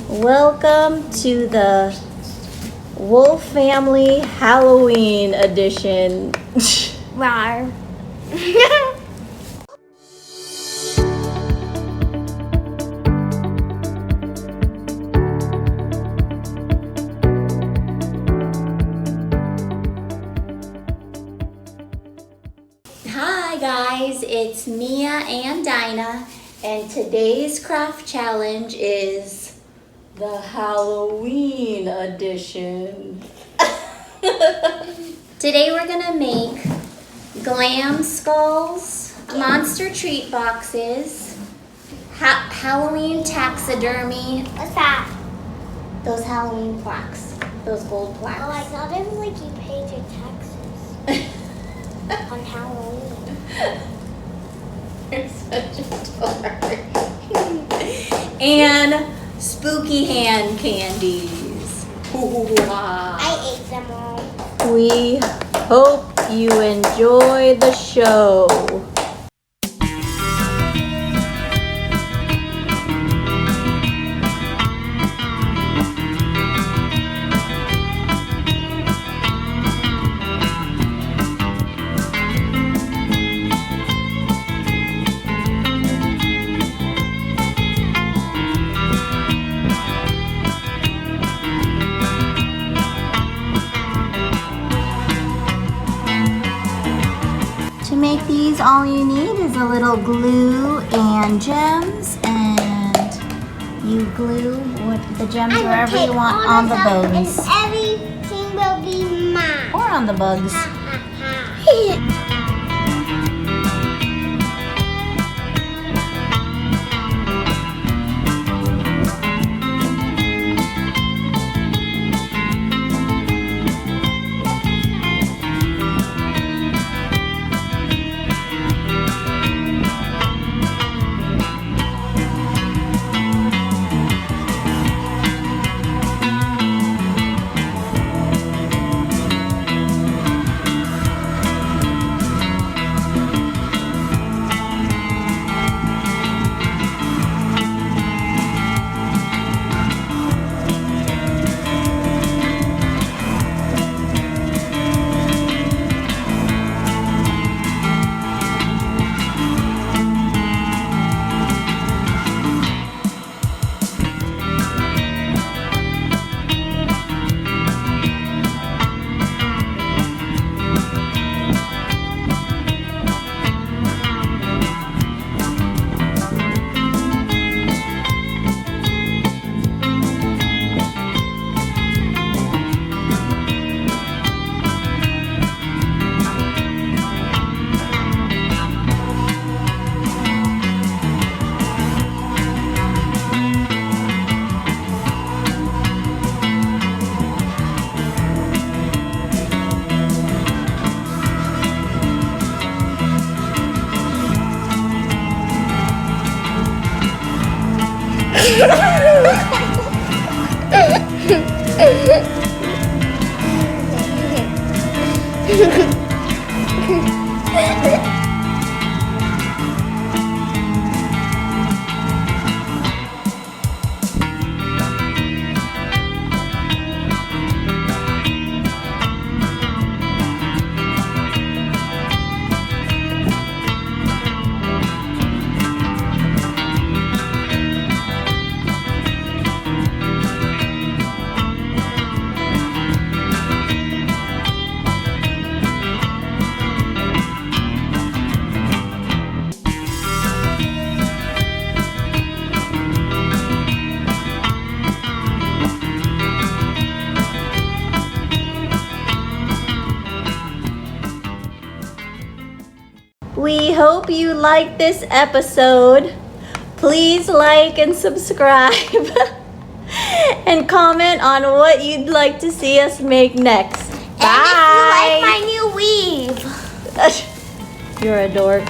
Welcome to the Wolf Family Halloween edition. Rawr. Hi guys, it's Mia and Dinah, and today's craft challenge is the Halloween edition. Today we're gonna make Glam Skulls, monster treat boxes, Halloween taxidermy. What's that? Those Halloween plaques, those gold plaques. Oh, I thought it was like you paid your taxes on Halloween. You're such a dork. And spooky hand candies. I ate them all. We hope you enjoy the show. To make these, all you need is a little glue and gems, and you glue the gems wherever you want on the bones. And everything will be mine. Or on the bugs. We hope you like this episode. Please like and subscribe and comment on what you'd like to see us make next. Bye. And if you like my new weave. You're a dork.